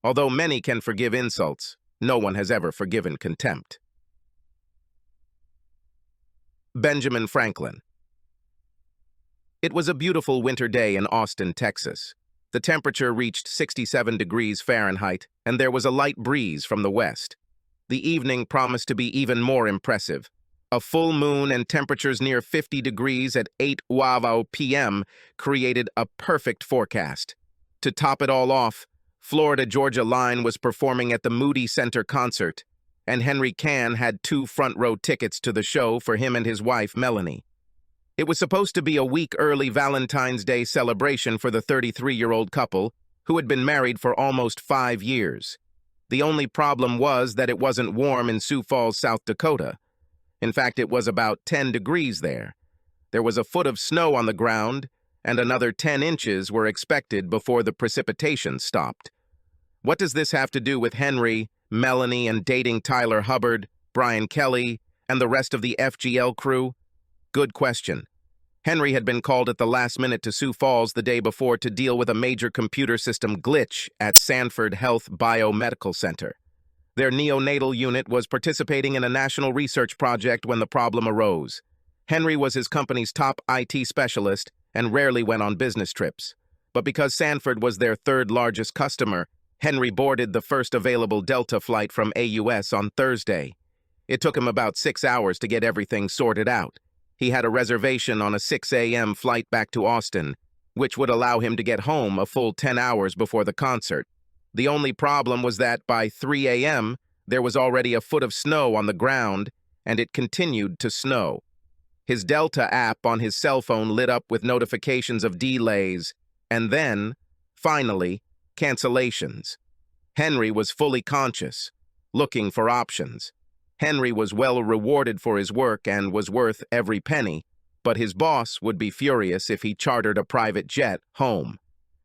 Although many can forgive insults, no one has ever forgiven contempt. Benjamin Franklin. It was a beautiful winter day in Austin, Texas. The temperature reached 67 degrees Fahrenheit, and there was a light breeze from the west. The evening promised to be even more impressive. A full moon and temperatures near 50 degrees at 8:00 p.m. created a perfect forecast. To top it all off, Florida-Georgia Line was performing at the Moody Center concert, and Henry Can had 2 front-row tickets to the show for him and his wife, Melanie. It was supposed to be a week-early Valentine's Day celebration for the 33-year-old couple, who had been married for almost 5 years. The only problem was that it wasn't warm in Sioux Falls, South Dakota. In fact, it was about 10 degrees there. There was a foot of snow on the ground, and another 10 inches were expected before the precipitation stopped. What does this have to do with Henry, Melanie, and dating Tyler Hubbard, Brian Kelly, and the rest of the FGL crew? Good question. Henry had been called at the last minute to Sioux Falls the day before to deal with a major computer system glitch at Sanford Health Biomedical Center. Their neonatal unit was participating in a national research project when the problem arose. Henry was his company's top IT specialist and rarely went on business trips. But because Sanford was their 3rd largest customer, Henry boarded the first available Delta flight from AUS on Thursday. It took him about 6 hours to get everything sorted out. He had a reservation on a 6 a.m. flight back to Austin, which would allow him to get home a full 10 hours before the concert. The only problem was that by 3 a.m., there was already a foot of snow on the ground, and it continued to snow. His Delta app on his cell phone lit up with notifications of delays, and then, finally, cancellations. Henry was fully conscious, looking for options. Henry was well rewarded for his work and was worth every penny, but his boss would be furious if he chartered a private jet home.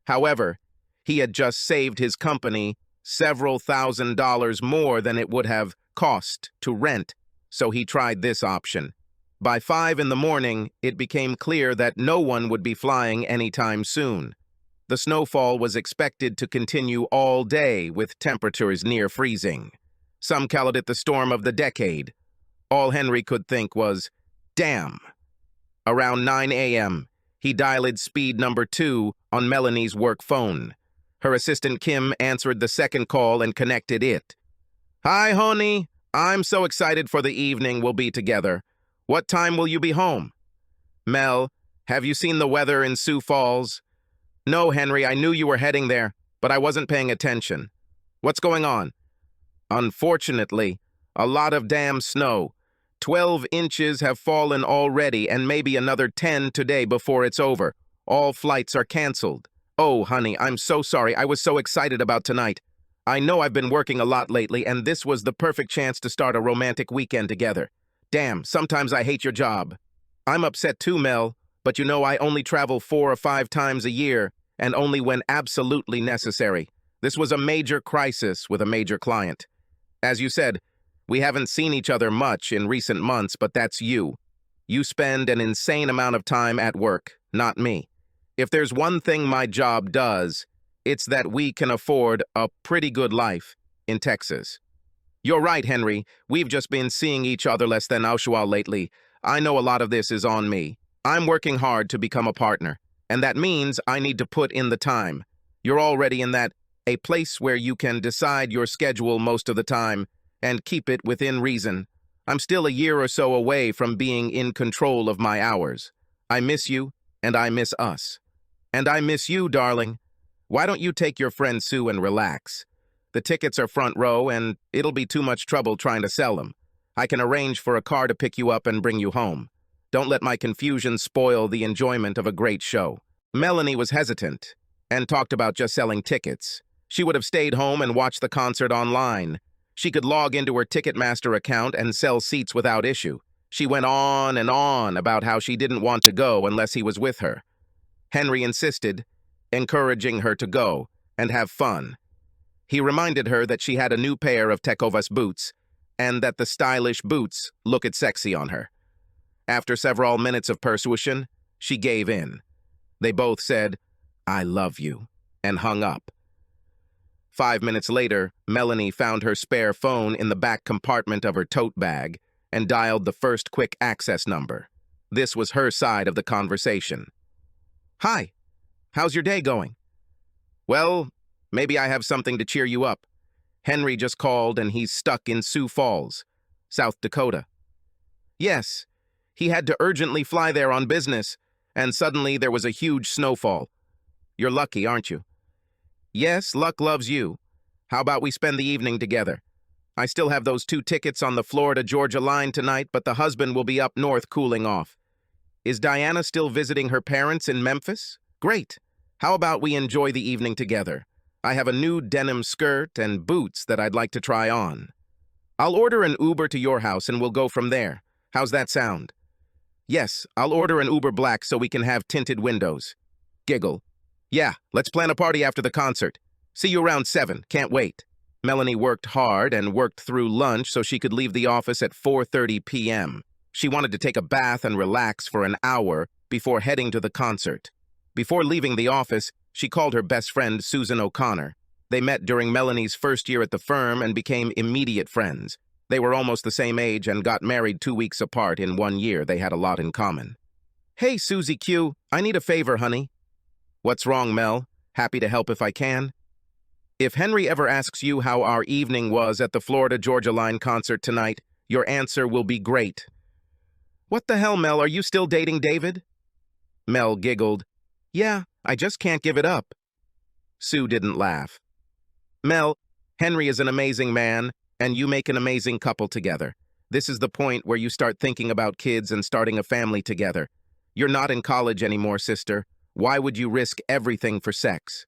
However, he had just saved his company several $1,000s more than it would have cost to rent, so he tried this option. By 5 in the morning, it became clear that no one would be flying anytime soon. The snowfall was expected to continue all day with temperatures near freezing. Some called it the storm of the decade. All Henry could think was, damn. Around 9 a.m., he dialed speed number 2 on Melanie's work phone. Her assistant Kim answered the second call and connected it. "Hi, honey. I'm so excited for the evening we'll be together. What time will you be home?" "Mel, have you seen the weather in Sioux Falls?" "No, Henry, I knew you were heading there, but I wasn't paying attention." "What's going on?" "Unfortunately, a lot of damn snow. 12 inches have fallen already and maybe another 10 today before it's over. All flights are canceled." "Oh, honey, I'm so sorry. I was so excited about tonight. I know I've been working a lot lately, and this was the perfect chance to start a romantic weekend together. Damn, sometimes I hate your job." "I'm upset too, Mel, but you know I only travel 4 or 5 times a year, and only when absolutely necessary. This was a major crisis with a major client. As you said, we haven't seen each other much in recent months, but that's you. You spend an insane amount of time at work, not me. If there's one thing my job does, it's that we can afford a pretty good life in Texas." "You're right, Henry. We've just been seeing each other less than usual lately. I know a lot of this is on me. I'm working hard to become a partner, and that means I need to put in the time. You're already in a place where you can decide your schedule most of the time and keep it within reason. I'm still a year or so away from being in control of my hours. I miss you, and I miss us. And I miss you, darling. Why don't you take your friend Sue and relax? The tickets are front row, and it'll be too much trouble trying to sell them. I can arrange for a car to pick you up and bring you home. Don't let my confusion spoil the enjoyment of a great show." Melanie was hesitant and talked about just selling tickets. She would have stayed home and watched the concert online. She could log into her Ticketmaster account and sell seats without issue. She went on and on about how she didn't want to go unless he was with her. Henry insisted, encouraging her to go and have fun. He reminded her that she had a new pair of Tecovas boots and that the stylish boots looked sexy on her. After several minutes of persuasion, she gave in. They both said, "I love you," and hung up. 5 minutes later, Melanie found her spare phone in the back compartment of her tote bag and dialed the first quick access number. This was her side of the conversation. "Hi, how's your day going?" "Well, maybe I have something to cheer you up. Henry just called and he's stuck in Sioux Falls, South Dakota." "Yes, he had to urgently fly there on business, and suddenly there was a huge snowfall. You're lucky, aren't you?" "Yes, luck loves you. How about we spend the evening together? I still have those 2 tickets on the Florida-Georgia line tonight, but the husband will be up north cooling off. Is Diana still visiting her parents in Memphis? Great. How about we enjoy the evening together? I have a new denim skirt and boots that I'd like to try on. I'll order an Uber to your house and we'll go from there. How's that sound?" "Yes, I'll order an Uber Black so we can have tinted windows." Giggle. "Yeah, let's plan a party after the concert. See you around 7. Can't wait." Melanie worked hard and worked through lunch so she could leave the office at 4:30 p.m. She wanted to take a bath and relax for an hour before heading to the concert. Before leaving the office, she called her best friend, Susan O'Connor. They met during Melanie's first year at the firm and became immediate friends. They were almost the same age and got married 2 weeks apart in 1 year. They had a lot in common. "Hey, Susie Q, I need a favor, honey." "What's wrong, Mel? Happy to help if I can." "If Henry ever asks you how our evening was at the Florida-Georgia line concert tonight, your answer will be great." "What the hell, Mel, are you still dating David?" Mel giggled. "Yeah, I just can't give it up." Sue didn't laugh. "Mel, Henry is an amazing man, and you make an amazing couple together. This is the point where you start thinking about kids and starting a family together. You're not in college anymore, sister. Why would you risk everything for sex?"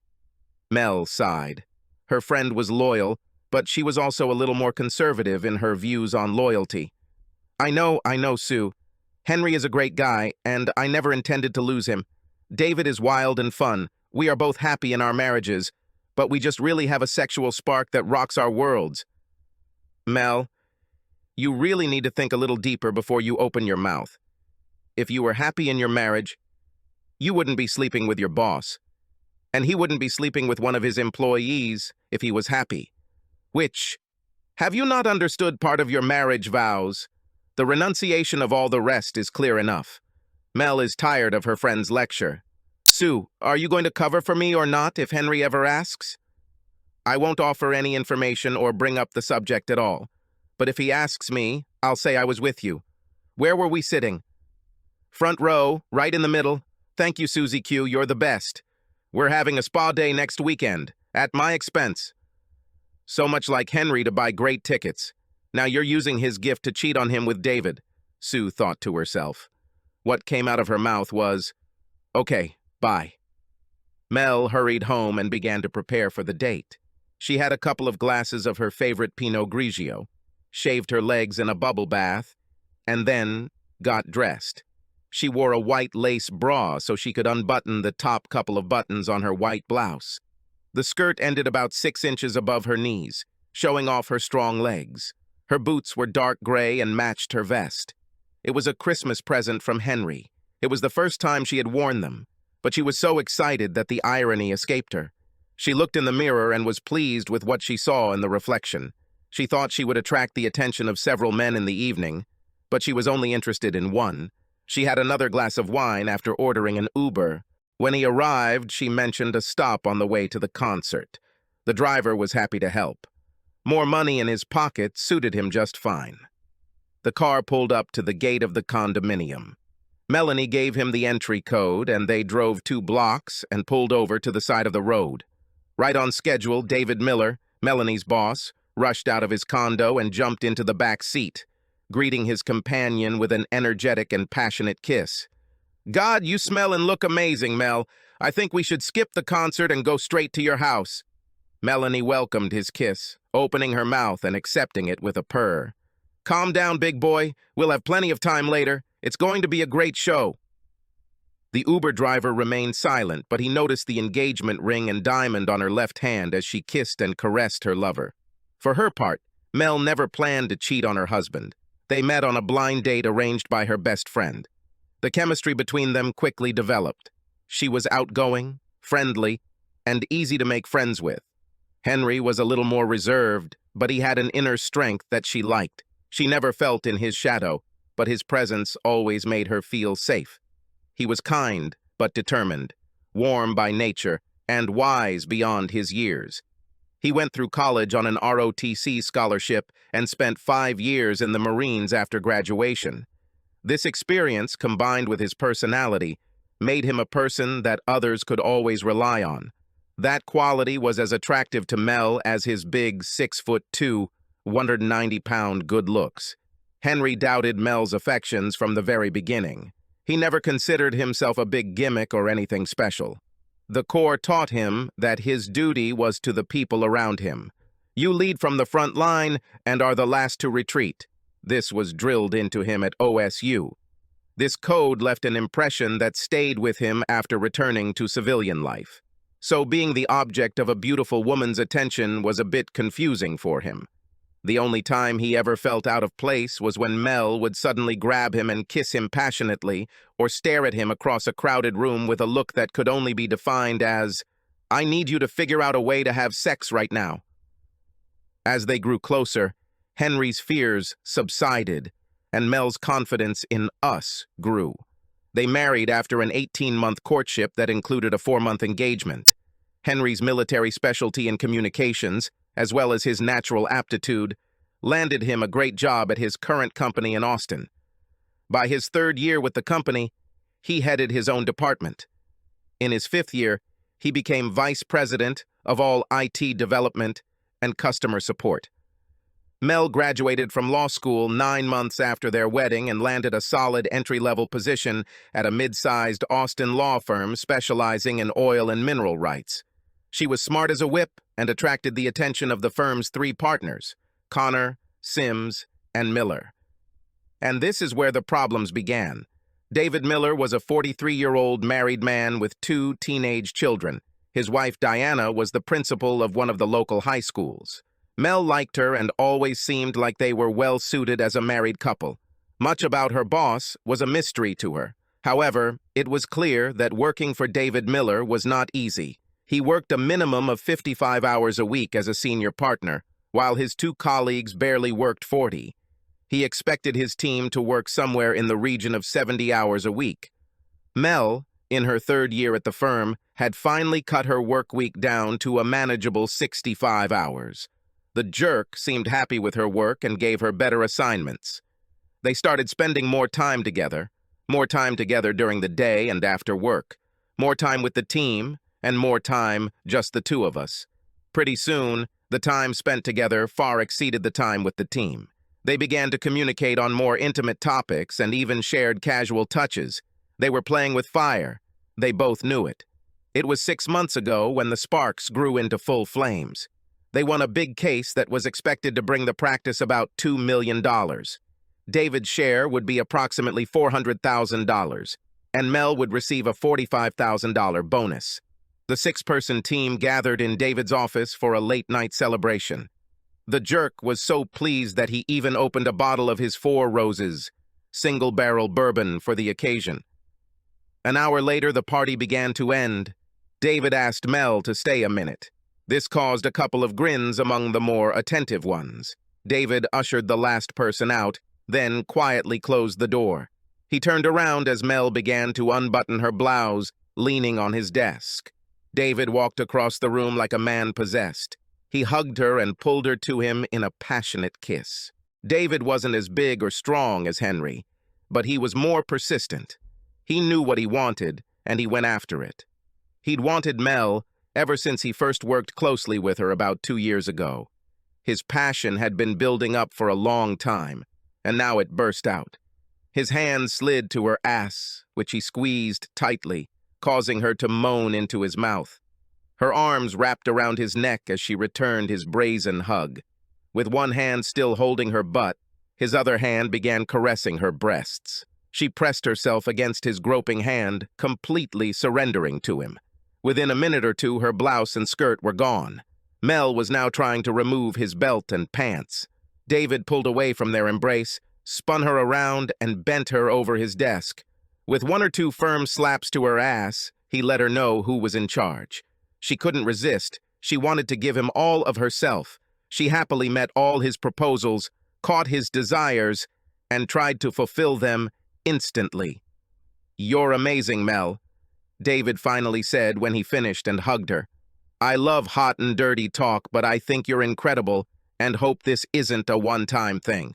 Mel sighed. Her friend was loyal, but she was also a little more conservative in her views on loyalty. I know, Sue. Henry is a great guy, and I never intended to lose him. David is wild and fun. We are both happy in our marriages, but we just really have a sexual spark that rocks our worlds." "Mel, you really need to think a little deeper before you open your mouth. If you were happy in your marriage, you wouldn't be sleeping with your boss, and he wouldn't be sleeping with one of his employees if he was happy. Have you not understood part of your marriage vows? The renunciation of all the rest is clear enough." Mel is tired of her friend's lecture. "Sue, are you going to cover for me or not if Henry ever asks?" "I won't offer any information or bring up the subject at all. But if he asks me, I'll say I was with you. Where were we sitting?" "Front row, right in the middle. Thank you, Susie Q, you're the best. We're having a spa day next weekend, at my expense." So much like Henry to buy great tickets. Now you're using his gift to cheat on him with David, Sue thought to herself. What came out of her mouth was, "Okay, bye." Mel hurried home and began to prepare for the date. She had a couple of glasses of her favorite Pinot Grigio, shaved her legs in a bubble bath, and then got dressed. She wore a white lace bra so she could unbutton the top couple of buttons on her white blouse. The skirt ended about 6 inches above her knees, showing off her strong legs. Her boots were dark gray and matched her vest. It was a Christmas present from Henry. It was the first time she had worn them, but she was so excited that the irony escaped her. She looked in the mirror and was pleased with what she saw in the reflection. She thought she would attract the attention of several men in the evening, but she was only interested in one. She had another glass of wine after ordering an Uber. When he arrived, she mentioned a stop on the way to the concert. The driver was happy to help. More money in his pocket suited him just fine. The car pulled up to the gate of the condominium. Melanie gave him the entry code, and they drove 2 blocks and pulled over to the side of the road. Right on schedule, David Miller, Melanie's boss, rushed out of his condo and jumped into the back seat, greeting his companion with an energetic and passionate kiss. "God, you smell and look amazing, Mel. I think we should skip the concert and go straight to your house." Melanie welcomed his kiss, opening her mouth and accepting it with a purr. "Calm down, big boy. We'll have plenty of time later. It's going to be a great show." The Uber driver remained silent, but he noticed the engagement ring and diamond on her left hand as she kissed and caressed her lover. For her part, Mel never planned to cheat on her husband. They met on a blind date arranged by her best friend. The chemistry between them quickly developed. She was outgoing, friendly, and easy to make friends with. Henry was a little more reserved, but he had an inner strength that she liked. She never felt in his shadow, but his presence always made her feel safe. He was kind, but determined, warm by nature, and wise beyond his years. He went through college on an ROTC scholarship and spent 5 years in the Marines after graduation. This experience, combined with his personality, made him a person that others could always rely on. That quality was as attractive to Mel as his big 6'2", 190-pound good looks. Henry doubted Mel's affections from the very beginning. He never considered himself a big gimmick or anything special. The Corps taught him that his duty was to the people around him. You lead from the front line and are the last to retreat. This was drilled into him at OSU. This code left an impression that stayed with him after returning to civilian life. So being the object of a beautiful woman's attention was a bit confusing for him. The only time he ever felt out of place was when Mel would suddenly grab him and kiss him passionately, or stare at him across a crowded room with a look that could only be defined as, "I need you to figure out a way to have sex right now." As they grew closer, Henry's fears subsided, and Mel's confidence in us grew. They married after an 18-month courtship that included a 4-month engagement. Henry's military specialty in communications, as well as his natural aptitude, landed him a great job at his current company in Austin. By his 3rd year with the company, he headed his own department. In his 5th year, he became vice president of all IT development and customer support. Mel graduated from law school 9 months after their wedding and landed a solid entry-level position at a mid-sized Austin law firm specializing in oil and mineral rights. She was smart as a whip and attracted the attention of the firm's 3 partners, Connor, Sims, and Miller. And this is where the problems began. David Miller was a 43-year-old married man with 2 teenage children. His wife, Diana, was the principal of one of the local high schools. Mel liked her and always seemed like they were well-suited as a married couple. Much about her boss was a mystery to her. However, it was clear that working for David Miller was not easy. He worked a minimum of 55 hours a week as a senior partner, while his 2 colleagues barely worked 40. He expected his team to work somewhere in the region of 70 hours a week. Mel, in her 3rd year at the firm, had finally cut her work week down to a manageable 65 hours. The jerk seemed happy with her work and gave her better assignments. They started spending more time together during the day and after work, more time with the team, and more time just the 2 of us. Pretty soon, the time spent together far exceeded the time with the team. They began to communicate on more intimate topics and even shared casual touches. They were playing with fire. They both knew it. It was 6 months ago when the sparks grew into full flames. They won a big case that was expected to bring the practice about $2 million. David's share would be approximately $400,000, and Mel would receive a $45,000 bonus. The 6-person team gathered in David's office for a late-night celebration. The jerk was so pleased that he even opened a bottle of his 4 Roses, single-barrel bourbon, for the occasion. An hour later, the party began to end. David asked Mel to stay a minute. This caused a couple of grins among the more attentive ones. David ushered the last person out, then quietly closed the door. He turned around as Mel began to unbutton her blouse, leaning on his desk. David walked across the room like a man possessed. He hugged her and pulled her to him in a passionate kiss. David wasn't as big or strong as Henry, but he was more persistent. He knew what he wanted, and he went after it. He'd wanted Mel ever since he first worked closely with her about 2 years ago. His passion had been building up for a long time, and now it burst out. His hand slid to her ass, which he squeezed tightly, causing her to moan into his mouth. Her arms wrapped around his neck as she returned his brazen hug. With one hand still holding her butt, his other hand began caressing her breasts. She pressed herself against his groping hand, completely surrendering to him. Within a minute or 2, her blouse and skirt were gone. Mel was now trying to remove his belt and pants. David pulled away from their embrace, spun her around, and bent her over his desk. With 1 or 2 firm slaps to her ass, he let her know who was in charge. She couldn't resist. She wanted to give him all of herself. She happily met all his proposals, caught his desires, and tried to fulfill them instantly. "You're amazing, Mel," David finally said when he finished and hugged her. "I love hot and dirty talk, but I think you're incredible and hope this isn't a one-time thing."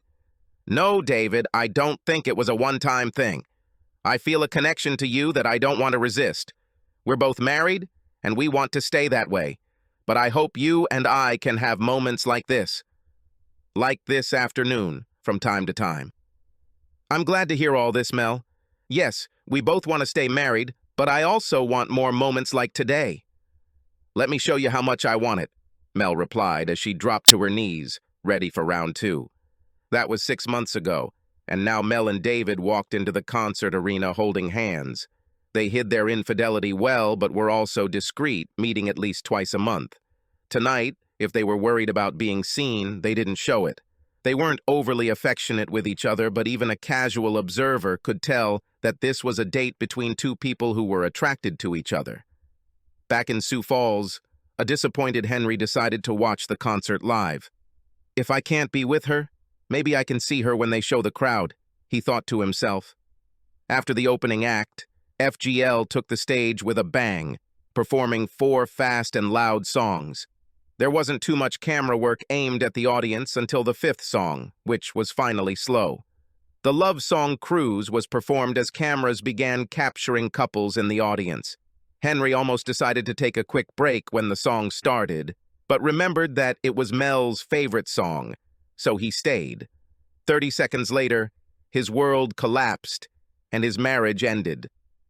"No, David, I don't think it was a one-time thing. I feel a connection to you that I don't want to resist. We're both married, and we want to stay that way. But I hope you and I can have moments like this afternoon, from time to time." "I'm glad to hear all this, Mel. Yes, we both want to stay married, but I also want more moments like today." "Let me show you how much I want it," Mel replied as she dropped to her knees, ready for round two. That was 6 months ago, and now Mel and David walked into the concert arena holding hands. They hid their infidelity well, but were also discreet, meeting at least twice a month. Tonight, if they were worried about being seen, they didn't show it. They weren't overly affectionate with each other, but even a casual observer could tell that this was a date between two people who were attracted to each other. Back in Sioux Falls, a disappointed Henry decided to watch the concert live. "If I can't be with her, maybe I can see her when they show the crowd," he thought to himself. After the opening act, FGL took the stage with a bang, performing 4 fast and loud songs. There wasn't too much camera work aimed at the audience until the 5th song, which was finally slow. The love song Cruise was performed as cameras began capturing couples in the audience. Henry almost decided to take a quick break when the song started, but remembered that it was Mel's favorite song, so he stayed. 30 seconds later, his world collapsed and his marriage ended.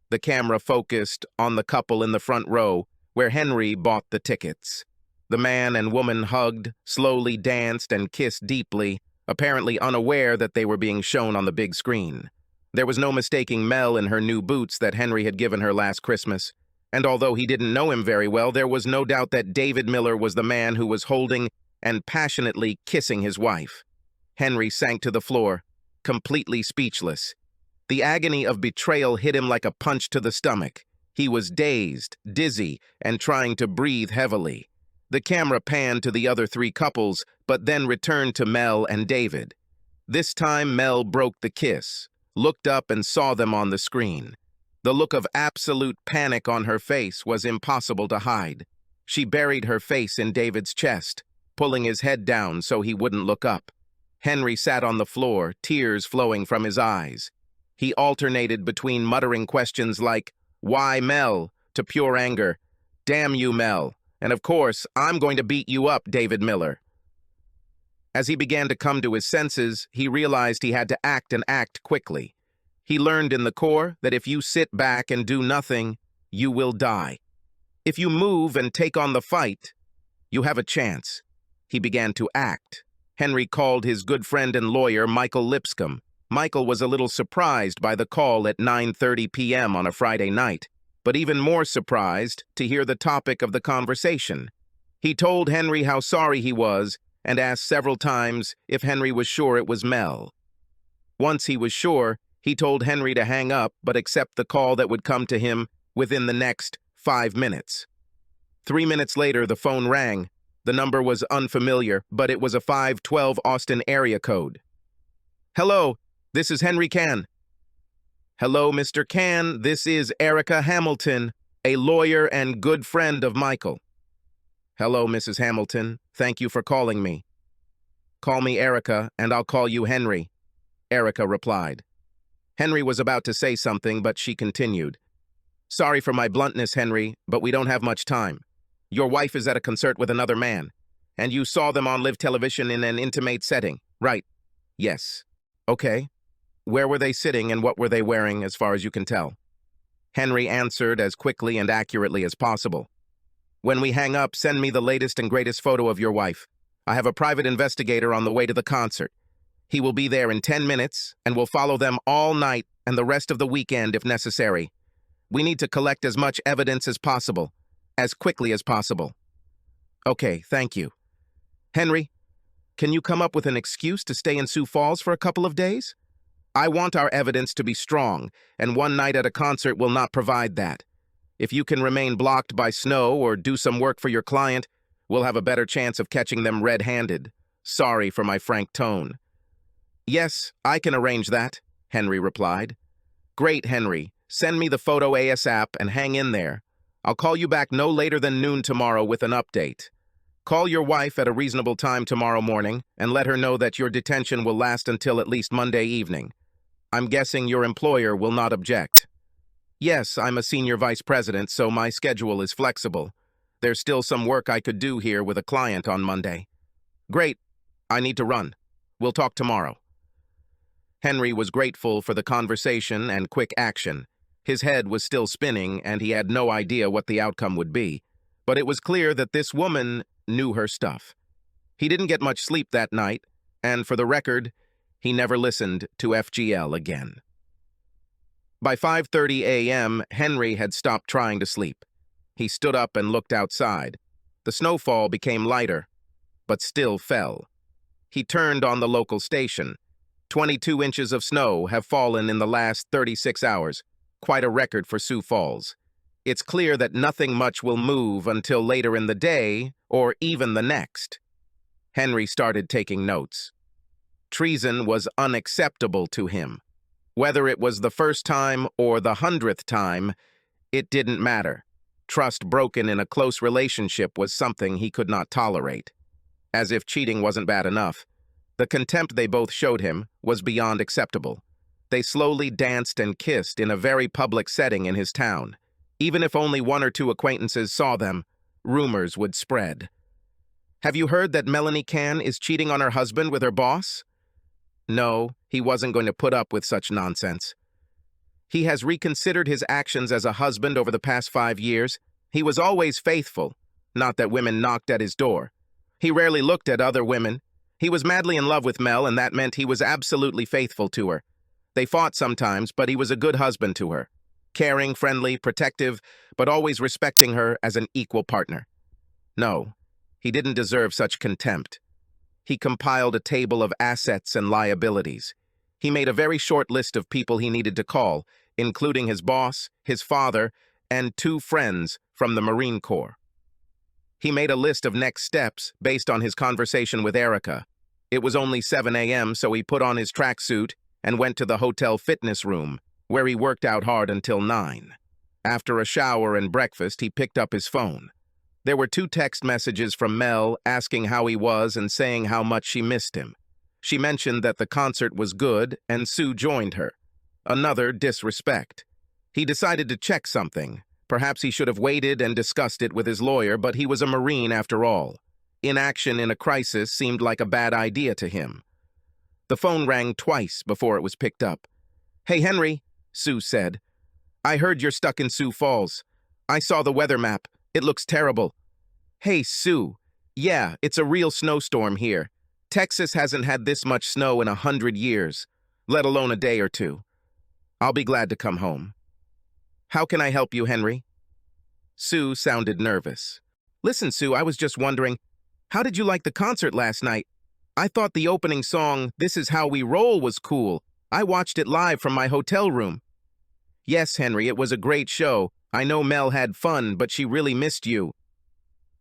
The camera focused on the couple in the front row, where Henry bought the tickets. The man and woman hugged, slowly danced, and kissed deeply, apparently unaware that they were being shown on the big screen. There was no mistaking Mel in her new boots that Henry had given her last Christmas, and although he didn't know him very well, there was no doubt that David Miller was the man who was holding and passionately kissing his wife. Henry sank to the floor, completely speechless. The agony of betrayal hit him like a punch to the stomach. He was dazed, dizzy, and trying to breathe heavily. The camera panned to the other 3 couples, but then returned to Mel and David. This time, Mel broke the kiss, looked up and saw them on the screen. The look of absolute panic on her face was impossible to hide. She buried her face in David's chest, pulling his head down so he wouldn't look up. Henry sat on the floor, tears flowing from his eyes. He alternated between muttering questions like, "Why, Mel?" to pure anger, "Damn you, Mel. And of course, I'm going to beat you up, David Miller." As he began to come to his senses, he realized he had to act and act quickly. He learned in the Corps that if you sit back and do nothing, you will die. If you move and take on the fight, you have a chance. He began to act. Henry called his good friend and lawyer, Michael Lipscomb. Michael was a little surprised by the call at 9:30 p.m. on a Friday night, but even more surprised to hear the topic of the conversation. He told Henry how sorry he was and asked several times if Henry was sure it was Mel. Once he was sure, he told Henry to hang up but accept the call that would come to him within the next 5 minutes. 3 minutes later, the phone rang. The number was unfamiliar, but it was a 512 Austin area code. "Hello, this is Henry Can." "Hello, Mr. Can. This is Erica Hamilton, a lawyer and good friend of Michael." "Hello, Mrs. Hamilton. Thank you for calling me." "Call me Erica, and I'll call you Henry," Erica replied. Henry was about to say something, but she continued. "Sorry for my bluntness, Henry, but we don't have much time. Your wife is at a concert with another man, and you saw them on live television in an intimate setting, right?" "Yes." "Okay. Where were they sitting and what were they wearing as far as you can tell?" Henry answered as quickly and accurately as possible. "When we hang up, send me the latest and greatest photo of your wife. I have a private investigator on the way to the concert. He will be there in 10 minutes and will follow them all night and the rest of the weekend if necessary. We need to collect as much evidence as possible, as quickly as possible." "Okay, thank you." "Henry, can you come up with an excuse to stay in Sioux Falls for a couple of days? I want our evidence to be strong, and one night at a concert will not provide that. If you can remain blocked by snow or do some work for your client, We'll have a better chance of catching them red-handed. Sorry for my frank tone. Yes, I can arrange that, Henry replied. Great, Henry. Send me the photo ASAP and hang in there. I'll call you back no later than noon tomorrow with an update. Call your wife at a reasonable time tomorrow morning and let her know that your detention will last until at least Monday evening. I'm guessing your employer will not object. Yes, I'm a senior vice president, so my schedule is flexible. There's still some work I could do here with a client on Monday. Great. I need to run. We'll talk tomorrow. Henry was grateful for the conversation and quick action. His head was still spinning, and he had no idea what the outcome would be. But it was clear that this woman knew her stuff. He didn't get much sleep that night, and for the record, he never listened to FGL again. By 5:30 a.m., Henry had stopped trying to sleep. He stood up and looked outside. The snowfall became lighter, but still fell. He turned on the local station. 22 inches of snow have fallen in the last 36 hours, quite a record for Sioux Falls. It's clear that nothing much will move until later in the day, or even the next. Henry started taking notes. Treason was unacceptable to him. Whether it was the first time or the 100th time, it didn't matter. Trust broken in a close relationship was something he could not tolerate. As if cheating wasn't bad enough, the contempt they both showed him was beyond acceptable. They slowly danced and kissed in a very public setting in his town. Even if only one or two acquaintances saw them, rumors would spread. Have you heard that Melanie Cann is cheating on her husband with her boss? No, he wasn't going to put up with such nonsense. He has reconsidered his actions as a husband over the past 5 years. He was always faithful, not that women knocked at his door. He rarely looked at other women. He was madly in love with Mel, and that meant he was absolutely faithful to her. They fought sometimes, but he was a good husband to her. Caring, friendly, protective, but always respecting her as an equal partner. No, he didn't deserve such contempt. He compiled a table of assets and liabilities. He made a very short list of people he needed to call, including his boss, his father, and 2 friends from the Marine Corps. He made a list of next steps based on his conversation with Erica. It was only 7 a.m., so he put on his tracksuit and went to the hotel fitness room, where he worked out hard until 9. After a shower and breakfast, he picked up his phone. There were 2 text messages from Mel asking how he was and saying how much she missed him. She mentioned that the concert was good, and Sue joined her. Another disrespect. He decided to check something. Perhaps he should have waited and discussed it with his lawyer, but he was a Marine after all. Inaction in a crisis seemed like a bad idea to him. The phone rang twice before it was picked up. Hey, Henry, Sue said. I heard you're stuck in Sioux Falls. I saw the weather map. It looks terrible. Hey, Sue. Yeah, it's a real snowstorm here. Texas hasn't had this much snow in 100 years, let alone a day or two. I'll be glad to come home. How can I help you, Henry? Sue sounded nervous. Listen, Sue, I was just wondering, how did you like the concert last night? I thought the opening song, This Is How We Roll, was cool. I watched it live from my hotel room. Yes, Henry, it was a great show. I know Mel had fun, but she really missed you.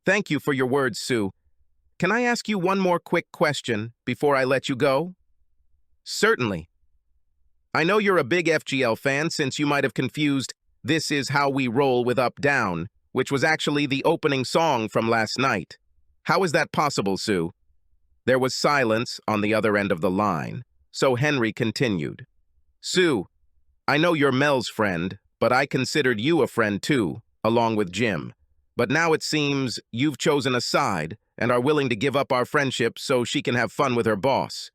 Thank you for your words, Sue. Can I ask you one more quick question before I let you go? Certainly. I know you're a big FGL fan, since you might have confused This Is How We Roll with Up Down, which was actually the opening song from last night. How is that possible, Sue? There was silence on the other end of the line, so Henry continued. Sue, I know you're Mel's friend, but I considered you a friend too, along with Jim. But now it seems you've chosen a side and are willing to give up our friendship so she can have fun with her boss.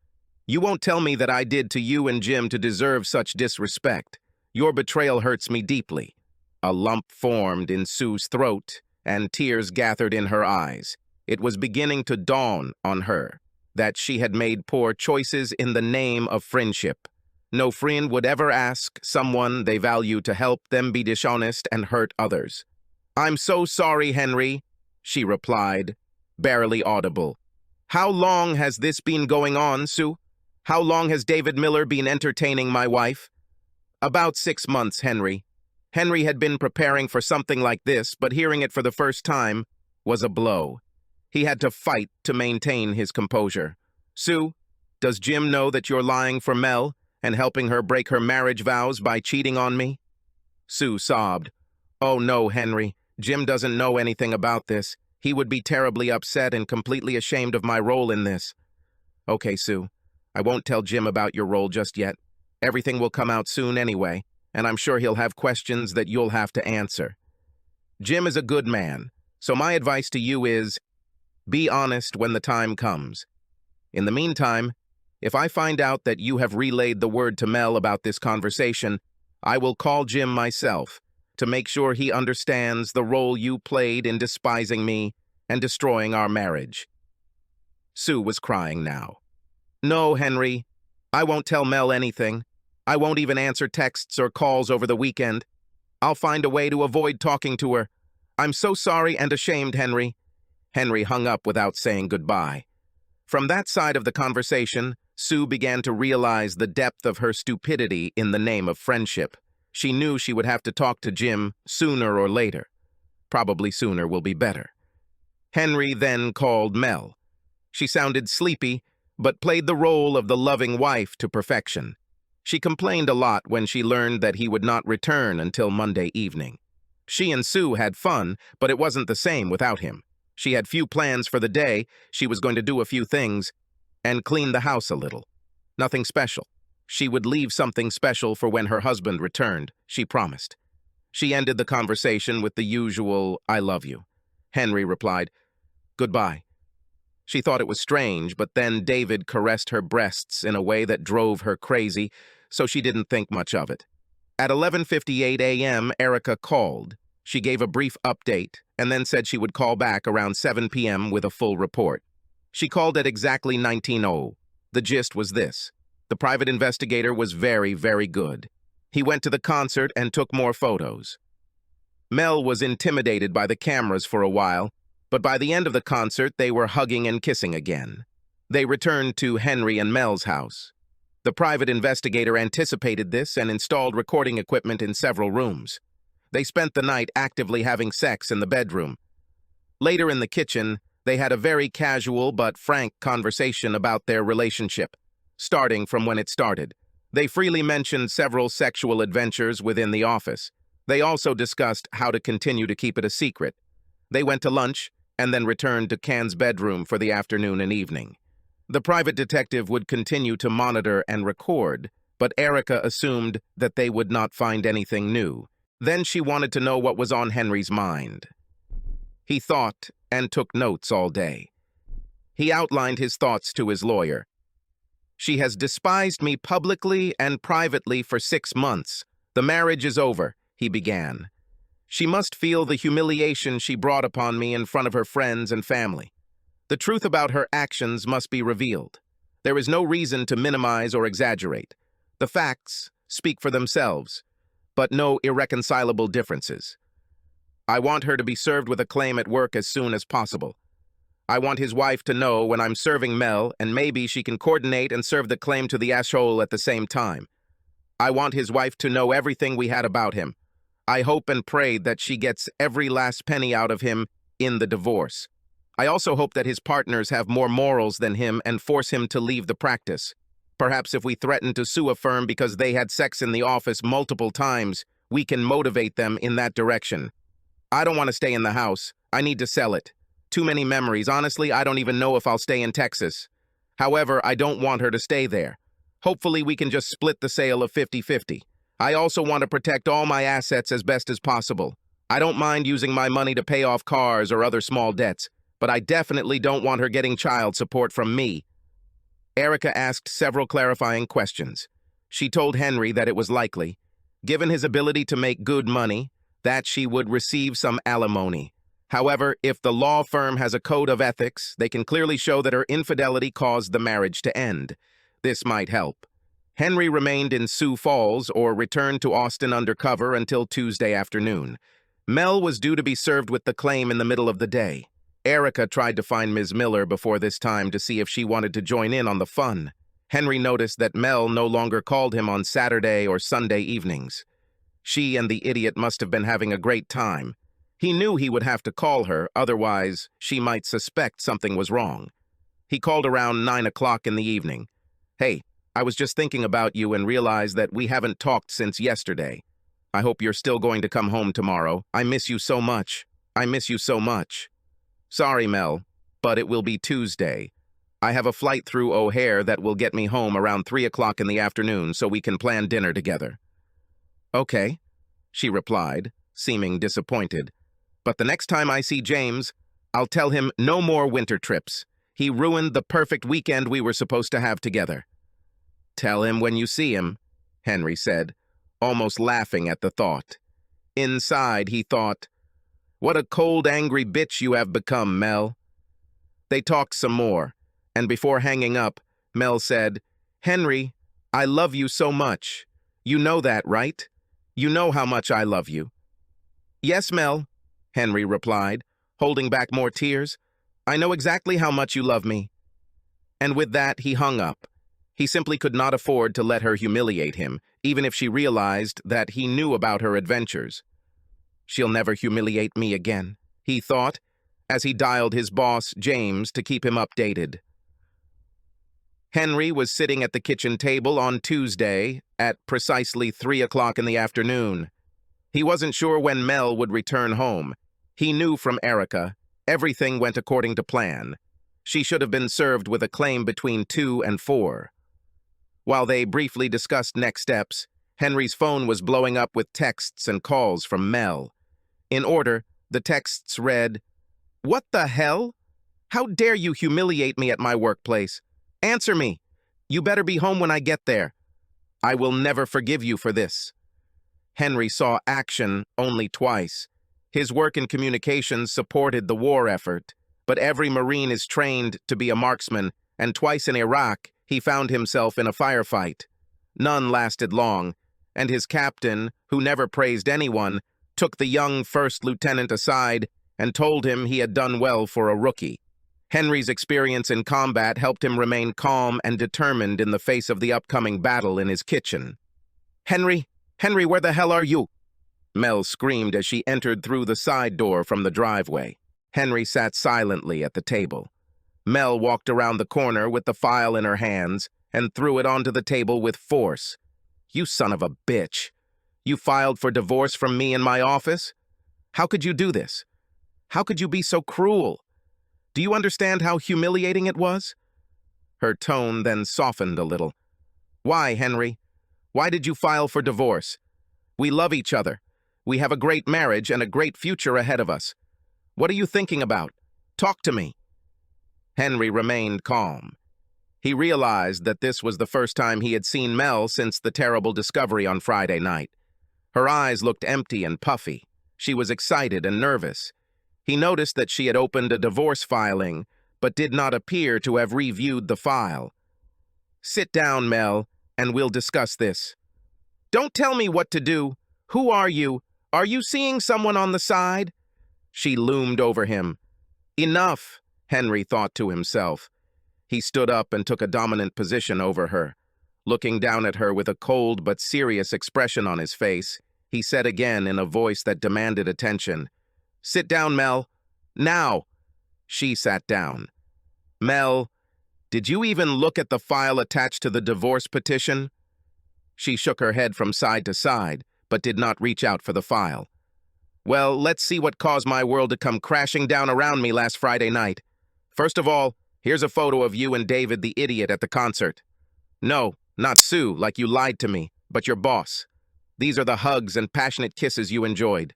You won't tell me that I did to you and Jim to deserve such disrespect. Your betrayal hurts me deeply. A lump formed in Sue's throat, and tears gathered in her eyes. It was beginning to dawn on her that she had made poor choices in the name of friendship. No friend would ever ask someone they value to help them be dishonest and hurt others. I'm so sorry, Henry, she replied, barely audible. How long has this been going on, Sue? How long has David Miller been entertaining my wife? About 6 months, Henry. Henry had been preparing for something like this, but hearing it for the first time was a blow. He had to fight to maintain his composure. "Sue, does Jim know that you're lying for Mel and helping her break her marriage vows by cheating on me?" Sue sobbed. "Oh no, Henry. Jim doesn't know anything about this. He would be terribly upset and completely ashamed of my role in this." "Okay, Sue. I won't tell Jim about your role just yet. Everything will come out soon anyway, and I'm sure he'll have questions that you'll have to answer. Jim is a good man, so my advice to you is, be honest when the time comes. In the meantime, if I find out that you have relayed the word to Mel about this conversation, I will call Jim myself to make sure he understands the role you played in despising me and destroying our marriage." Sue was crying now. "No, Henry, I won't tell Mel anything. I won't even answer texts or calls over the weekend. I'll find a way to avoid talking to her. I'm so sorry and ashamed, Henry." Henry hung up without saying goodbye. From that side of the conversation, Sue began to realize the depth of her stupidity in the name of friendship. She knew she would have to talk to Jim sooner or later. Probably sooner will be better. Henry then called Mel. She sounded sleepy, but played the role of the loving wife to perfection. She complained a lot when she learned that he would not return until Monday evening. She and Sue had fun, but it wasn't the same without him. She had few plans for the day. She was going to do a few things and clean the house a little. Nothing special. She would leave something special for when her husband returned, she promised. She ended the conversation with the usual, "I love you." Henry replied, "Goodbye." She thought it was strange, but then David caressed her breasts in a way that drove her crazy, so she didn't think much of it. At 11:58 a.m., Erica called. She gave a brief update and then said she would call back around 7 p.m. with a full report. She called at exactly 19:00. The gist was this. The private investigator was very, very good. He went to the concert and took more photos. Mel was intimidated by the cameras for a while, but by the end of the concert, they were hugging and kissing again. They returned to Henry and Mel's house. The private investigator anticipated this and installed recording equipment in several rooms. They spent the night actively having sex in the bedroom. Later in the kitchen, they had a very casual but frank conversation about their relationship, starting from when it started. They freely mentioned several sexual adventures within the office. They also discussed how to continue to keep it a secret. They went to lunch and then returned to Can's bedroom for the afternoon and evening. The private detective would continue to monitor and record, but Erica assumed that they would not find anything new. Then she wanted to know what was on Henry's mind. He thought and took notes all day. He outlined his thoughts to his lawyer. "She has despised me publicly and privately for 6 months. The marriage is over," he began. "She must feel the humiliation she brought upon me in front of her friends and family. The truth about her actions must be revealed. There is no reason to minimize or exaggerate. The facts speak for themselves, but no irreconcilable differences. I want her to be served with a claim at work as soon as possible. I want his wife to know when I'm serving Mel, and maybe she can coordinate and serve the claim to the asshole at the same time. I want his wife to know everything we had about him. I hope and pray that she gets every last penny out of him in the divorce. I also hope that his partners have more morals than him and force him to leave the practice. Perhaps if we threaten to sue a firm because they had sex in the office multiple times, we can motivate them in that direction. I don't want to stay in the house. I need to sell it. Too many memories. Honestly, I don't even know if I'll stay in Texas. However, I don't want her to stay there. Hopefully, we can just split the sale of 50-50. I also want to protect all my assets as best as possible. I don't mind using my money to pay off cars or other small debts, but I definitely don't want her getting child support from me." Erica asked several clarifying questions. She told Henry that it was likely, given his ability to make good money, that she would receive some alimony. However, if the law firm has a code of ethics, they can clearly show that her infidelity caused the marriage to end. This might help. Henry remained in Sioux Falls or returned to Austin undercover until Tuesday afternoon. Mel was due to be served with the claim in the middle of the day. Erica tried to find Ms. Miller before this time to see if she wanted to join in on the fun. Henry noticed that Mel no longer called him on Saturday or Sunday evenings. She and the idiot must have been having a great time. He knew he would have to call her, otherwise she might suspect something was wrong. He called around 9 o'clock in the evening. "Hey, I was just thinking about you and realized that we haven't talked since yesterday. I hope you're still going to come home tomorrow. I miss you so much. I miss you so much." "Sorry, Mel, but it will be Tuesday. I have a flight through O'Hare that will get me home around 3 o'clock in the afternoon so we can plan dinner together." "Okay," she replied, seeming disappointed. "But the next time I see James, I'll tell him no more winter trips. He ruined the perfect weekend we were supposed to have together." "Tell him when you see him," Henry said, almost laughing at the thought. Inside, he thought, "What a cold, angry bitch you have become, Mel." They talked some more, and before hanging up, Mel said, "Henry, I love you so much. You know that, right? You know how much I love you." "Yes, Mel," Henry replied, holding back more tears. "I know exactly how much you love me." And with that, he hung up. He simply could not afford to let her humiliate him, even if she realized that he knew about her adventures. "She'll never humiliate me again," he thought, as he dialed his boss, James, to keep him updated. Henry was sitting at the kitchen table on Tuesday at precisely 3 o'clock in the afternoon. He wasn't sure when Mel would return home. He knew from Erica everything went according to plan. She should have been served with a claim between 2 and 4. While they briefly discussed next steps, Henry's phone was blowing up with texts and calls from Mel. In order, the texts read, "What the hell? How dare you humiliate me at my workplace? Answer me. You better be home when I get there. I will never forgive you for this." Henry saw action only twice. His work in communications supported the war effort, but every Marine is trained to be a marksman, and twice in Iraq, he found himself in a firefight. None lasted long, and his captain, who never praised anyone, took the young first lieutenant aside and told him he had done well for a rookie. Henry's experience in combat helped him remain calm and determined in the face of the upcoming battle in his kitchen. "Henry, Henry, where the hell are you?" Mel screamed as she entered through the side door from the driveway. Henry sat silently at the table. Mel walked around the corner with the file in her hands and threw it onto the table with force. "You son of a bitch! You filed for divorce from me in my office? How could you do this? How could you be so cruel? Do you understand how humiliating it was?" Her tone then softened a little. "Why, Henry? Why did you file for divorce? We love each other. We have a great marriage and a great future ahead of us. What are you thinking about? Talk to me." Henry remained calm. He realized that this was the first time he had seen Mel since the terrible discovery on Friday night. Her eyes looked empty and puffy. She was excited and nervous. He noticed that she had opened a divorce filing, but did not appear to have reviewed the file. "Sit down, Mel, and we'll discuss this." "Don't tell me what to do. Who are you? Are you seeing someone on the side?" She loomed over him. "Enough," Henry thought to himself. He stood up and took a dominant position over her. Looking down at her with a cold but serious expression on his face, he said again in a voice that demanded attention, "Sit down, Mel. Now." She sat down. "Mel, did you even look at the file attached to the divorce petition?" She shook her head from side to side, but did not reach out for the file. "Well, let's see what caused my world to come crashing down around me last Friday night. First of all, here's a photo of you and David the idiot at the concert. No, not Sue, like you lied to me, but your boss. These are the hugs and passionate kisses you enjoyed."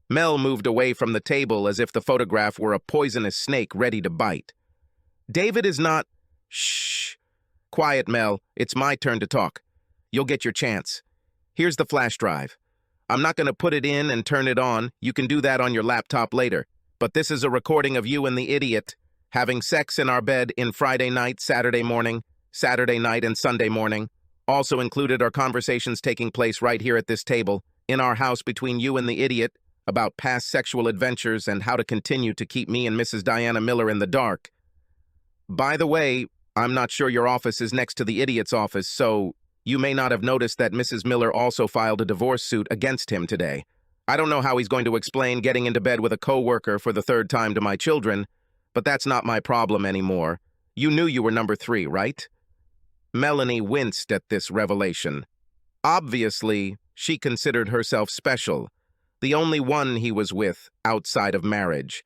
Mel moved away from the table as if the photograph were a poisonous snake ready to bite. "David is not—" "Shh. Quiet, Mel. It's my turn to talk. You'll get your chance. Here's the flash drive. I'm not going to put it in and turn it on. You can do that on your laptop later. But this is a recording of you and the idiot having sex in our bed in Friday night, Saturday morning, Saturday night, and Sunday morning. Also included are conversations taking place right here at this table, in our house between you and the idiot, about past sexual adventures and how to continue to keep me and Mrs. Diana Miller in the dark. By the way, I'm not sure your office is next to the idiot's office, so you may not have noticed that Mrs. Miller also filed a divorce suit against him today. I don't know how he's going to explain getting into bed with a coworker for the third time to my children, but that's not my problem anymore. You knew you were number 3, right? Melanie winced at this revelation. Obviously, she considered herself special, the only one he was with outside of marriage.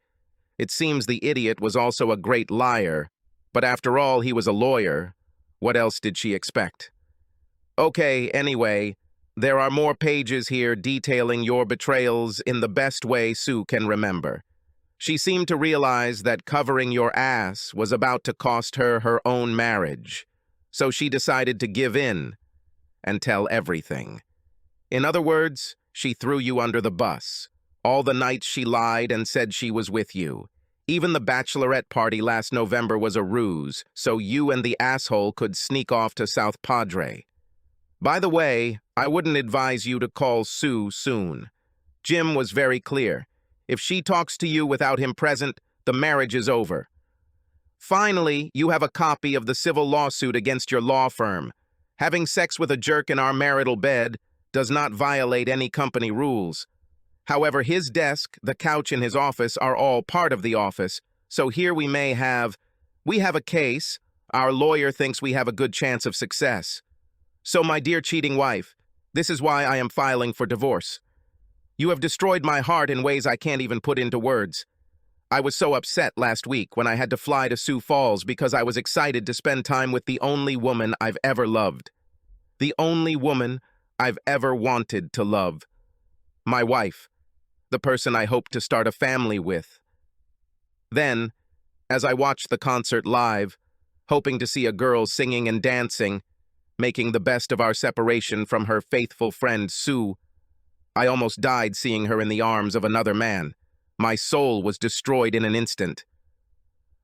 It seems the idiot was also a great liar, but after all, he was a lawyer. What else did she expect? Okay, anyway, there are more pages here detailing your betrayals in the best way Sue can remember. She seemed to realize that covering your ass was about to cost her her own marriage, so she decided to give in and tell everything. In other words, she threw you under the bus. All the nights she lied and said she was with you. Even the bachelorette party last November was a ruse, so you and the asshole could sneak off to South Padre. By the way, I wouldn't advise you to call Sue soon. Jim was very clear. If she talks to you without him present, the marriage is over. Finally, you have a copy of the civil lawsuit against your law firm. Having sex with a jerk in our marital bed does not violate any company rules. However, his desk, the couch in his office are all part of the office, so here we have a case. Our lawyer thinks we have a good chance of success. So, my dear cheating wife, this is why I am filing for divorce. You have destroyed my heart in ways I can't even put into words. I was so upset last week when I had to fly to Sioux Falls because I was excited to spend time with the only woman I've ever loved. The only woman I've ever wanted to love. My wife. The person I hoped to start a family with. Then, as I watched the concert live, hoping to see a girl singing and dancing, making the best of our separation from her faithful friend Sue, I almost died seeing her in the arms of another man. My soul was destroyed in an instant.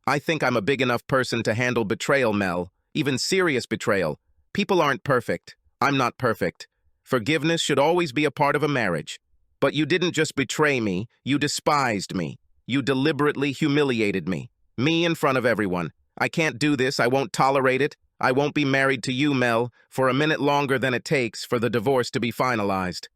I think I'm a big enough person to handle betrayal, Mel, even serious betrayal. People aren't perfect. I'm not perfect. Forgiveness should always be a part of a marriage. But you didn't just betray me, you despised me. You deliberately humiliated me. Me in front of everyone. I can't do this, I won't tolerate it. I won't be married to you, Mel, for a minute longer than it takes for the divorce to be finalized.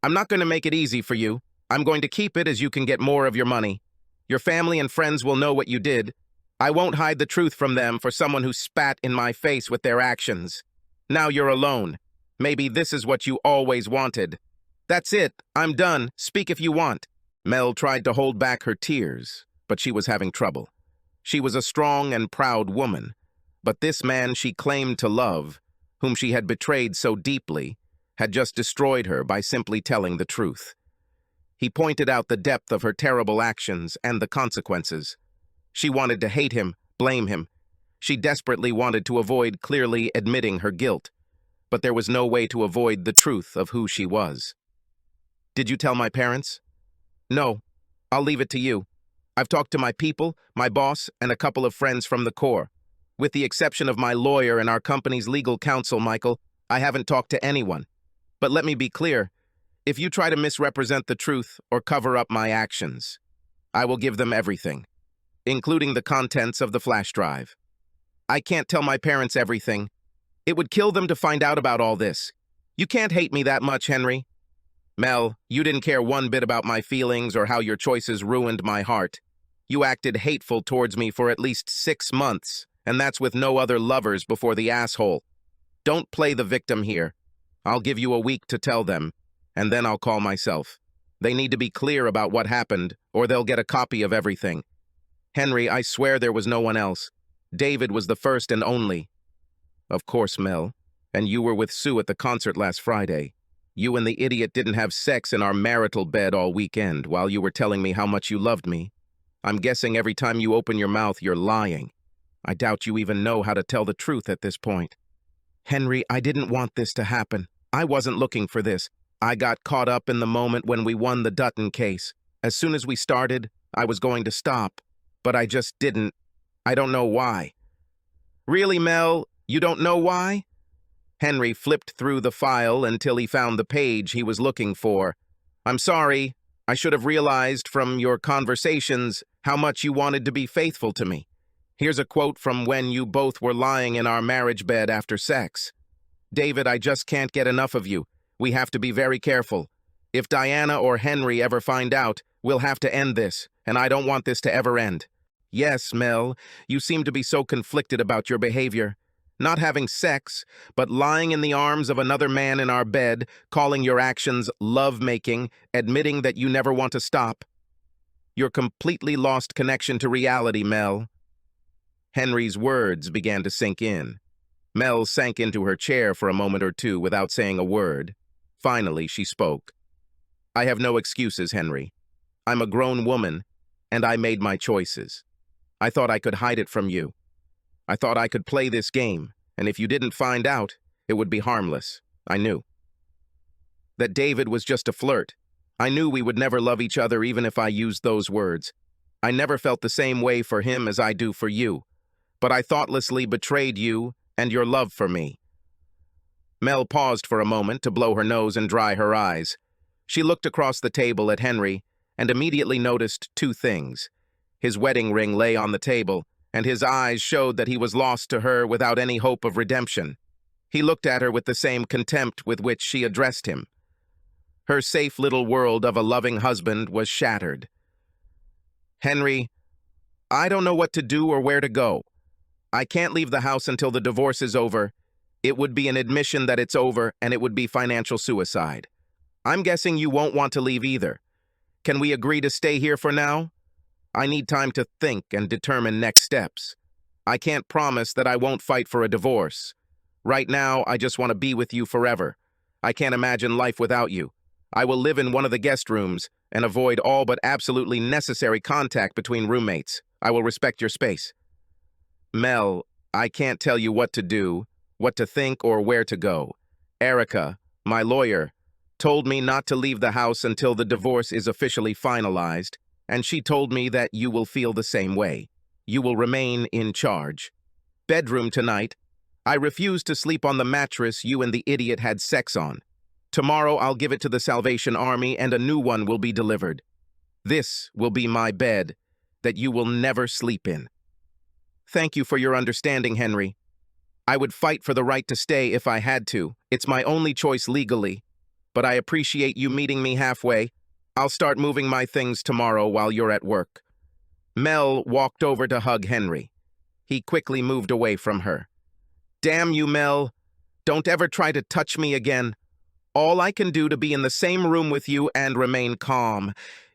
I'm not going to make it easy for you. I'm going to keep it as you can get more of your money. Your family and friends will know what you did. I won't hide the truth from them for someone who spat in my face with their actions. Now you're alone. Maybe this is what you always wanted. That's it. I'm done. Speak if you want. Mel tried to hold back her tears, but she was having trouble. She was a strong and proud woman, but this man she claimed to love, whom she had betrayed so deeply, had just destroyed her by simply telling the truth. He pointed out the depth of her terrible actions and the consequences. She wanted to hate him, blame him. She desperately wanted to avoid clearly admitting her guilt, but there was no way to avoid the truth of who she was. Did you tell my parents? No. I'll leave it to you. I've talked to my people, my boss, and a couple of friends from the Corps. With the exception of my lawyer and our company's legal counsel, Michael, I haven't talked to anyone. But let me be clear. If you try to misrepresent the truth or cover up my actions, I will give them everything, including the contents of the flash drive. I can't tell my parents everything. It would kill them to find out about all this. You can't hate me that much, Henry. Mel, you didn't care one bit about my feelings or how your choices ruined my heart. You acted hateful towards me for at least 6 months, and that's with no other lovers before the asshole. Don't play the victim here. I'll give you a week to tell them, and then I'll call myself. They need to be clear about what happened, or they'll get a copy of everything. Henry, I swear there was no one else. David was the first and only. Of course, Mel. And you were with Sue at the concert last Friday. You and the idiot didn't have sex in our marital bed all weekend while you were telling me how much you loved me. I'm guessing every time you open your mouth, you're lying. I doubt you even know how to tell the truth at this point. Henry, I didn't want this to happen. I wasn't looking for this. I got caught up in the moment when we won the Dutton case. As soon as we started, I was going to stop, but I just didn't. I don't know why. Really, Mel, you don't know why? Henry flipped through the file until he found the page he was looking for. I'm sorry. I should have realized from your conversations how much you wanted to be faithful to me. Here's a quote from when you both were lying in our marriage bed after sex. David, I just can't get enough of you. We have to be very careful. If Diana or Henry ever find out, we'll have to end this, and I don't want this to ever end. Yes, Mel, you seem to be so conflicted about your behavior. Not having sex, but lying in the arms of another man in our bed, calling your actions love-making, admitting that you never want to stop. You're completely lost connection to reality, Mel. Henry's words began to sink in. Mel sank into her chair for a moment or two without saying a word. Finally, she spoke. I have no excuses, Henry. I'm a grown woman, and I made my choices. I thought I could hide it from you. I thought I could play this game, and if you didn't find out, it would be harmless. I knew. That David was just a flirt. I knew we would never love each other even if I used those words. I never felt the same way for him as I do for you. But I thoughtlessly betrayed you and your love for me. Mel paused for a moment to blow her nose and dry her eyes. She looked across the table at Henry and immediately noticed two things. His wedding ring lay on the table, and his eyes showed that he was lost to her without any hope of redemption. He looked at her with the same contempt with which she addressed him. Her safe little world of a loving husband was shattered. Henry, I don't know what to do or where to go. I can't leave the house until the divorce is over. It would be an admission that it's over, and it would be financial suicide. I'm guessing you won't want to leave either. Can we agree to stay here for now? I need time to think and determine next steps. I can't promise that I won't fight for a divorce. Right now, I just want to be with you forever. I can't imagine life without you. I will live in one of the guest rooms and avoid all but absolutely necessary contact between roommates. I will respect your space. Mel, I can't tell you what to do, what to think, or where to go. Erica, my lawyer, told me not to leave the house until the divorce is officially finalized, and she told me that you will feel the same way. You will remain in charge. Bedroom tonight. I refuse to sleep on the mattress you and the idiot had sex on. Tomorrow I'll give it to the Salvation Army and a new one will be delivered. This will be my bed that you will never sleep in. Thank you for your understanding, Henry. I would fight for the right to stay if I had to. It's my only choice legally. But I appreciate you meeting me halfway. I'll start moving my things tomorrow while you're at work. Mel walked over to hug Henry. He quickly moved away from her. Damn you, Mel. Don't ever try to touch me again. All I can do to be in the same room with you and remain calm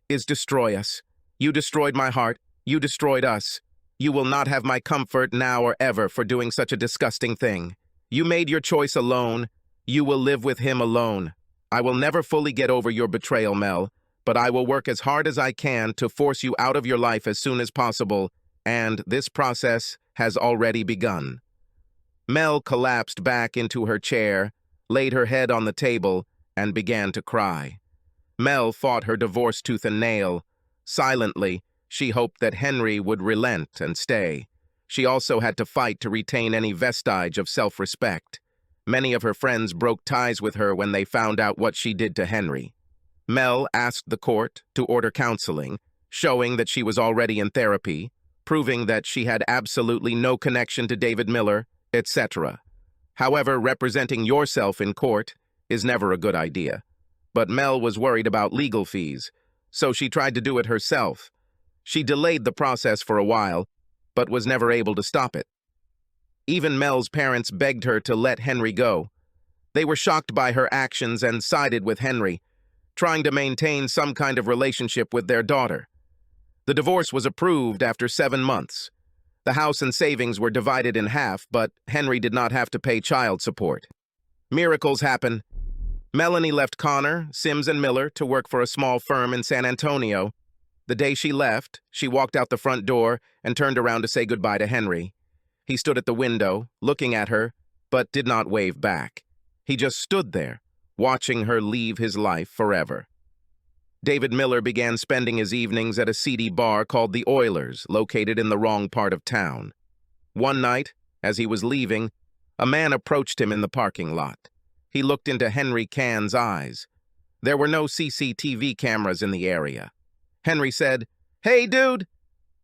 is destroy us. You destroyed my heart. You destroyed us. You will not have my comfort now or ever for doing such a disgusting thing. You made your choice alone. You will live with him alone. I will never fully get over your betrayal, Mel, but I will work as hard as I can to force you out of your life as soon as possible, and this process has already begun. Mel collapsed back into her chair, laid her head on the table, and began to cry. Mel fought her divorce tooth and nail. Silently, she hoped that Henry would relent and stay. She also had to fight to retain any vestige of self-respect. Many of her friends broke ties with her when they found out what she did to Henry. Mel asked the court to order counseling, showing that she was already in therapy, proving that she had absolutely no connection to David Miller, etc. However, representing yourself in court is never a good idea. But Mel was worried about legal fees, so she tried to do it herself. She delayed the process for a while, but was never able to stop it. Even Mel's parents begged her to let Henry go. They were shocked by her actions and sided with Henry, trying to maintain some kind of relationship with their daughter. The divorce was approved after 7 months. The house and savings were divided in half, but Henry did not have to pay child support. Miracles happen. Melanie left Connor, Sims, and Miller to work for a small firm in San Antonio. The day she left, she walked out the front door and turned around to say goodbye to Henry. He stood at the window, looking at her, but did not wave back. He just stood there, watching her leave his life forever. David Miller began spending his evenings at a seedy bar called the Oilers, located in the wrong part of town. One night, as he was leaving, a man approached him in the parking lot. He looked into Henry Cann's eyes. There were no CCTV cameras in the area. Henry said, "Hey, dude,"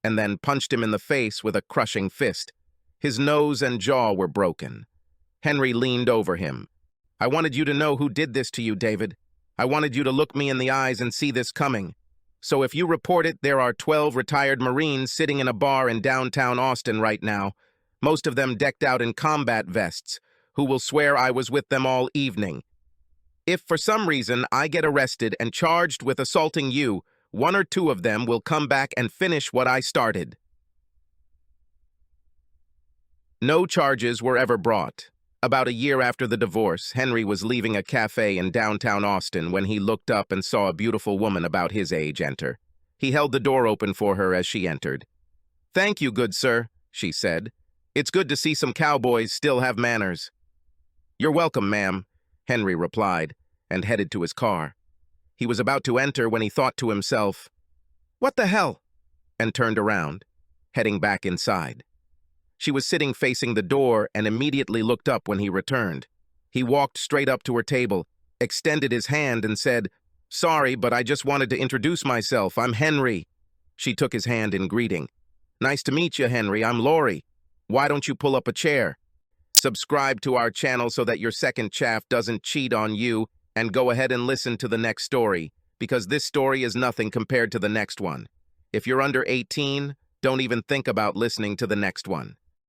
and then punched him in the face with a crushing fist. His nose and jaw were broken. Henry leaned over him. "I wanted you to know who did this to you, David. I wanted you to look me in the eyes and see this coming. So if you report it, there are 12 retired Marines sitting in a bar in downtown Austin right now, most of them decked out in combat vests, who will swear I was with them all evening. If for some reason I get arrested and charged with assaulting you, one or two of them will come back and finish what I started. No charges were ever brought. About a year after the divorce, Henry was leaving a cafe in downtown Austin when he looked up and saw a beautiful woman about his age enter. He held the door open for her as she entered. "Thank you, good sir," she said. "It's good to see some cowboys still have manners." "You're welcome, ma'am," Henry replied, and headed to his car. He was about to enter when he thought to himself, "What the hell?" and turned around, heading back inside. She was sitting facing the door and immediately looked up when he returned. He walked straight up to her table, extended his hand and said, "Sorry, but I just wanted to introduce myself. I'm Henry." She took his hand in greeting. "Nice to meet you, Henry. I'm Lori. Why don't you pull up a chair? Subscribe to our channel so that your second chaff doesn't cheat on you, and go ahead and listen to the next story, because this story is nothing compared to the next one. If you're under 18, don't even think about listening to the next one."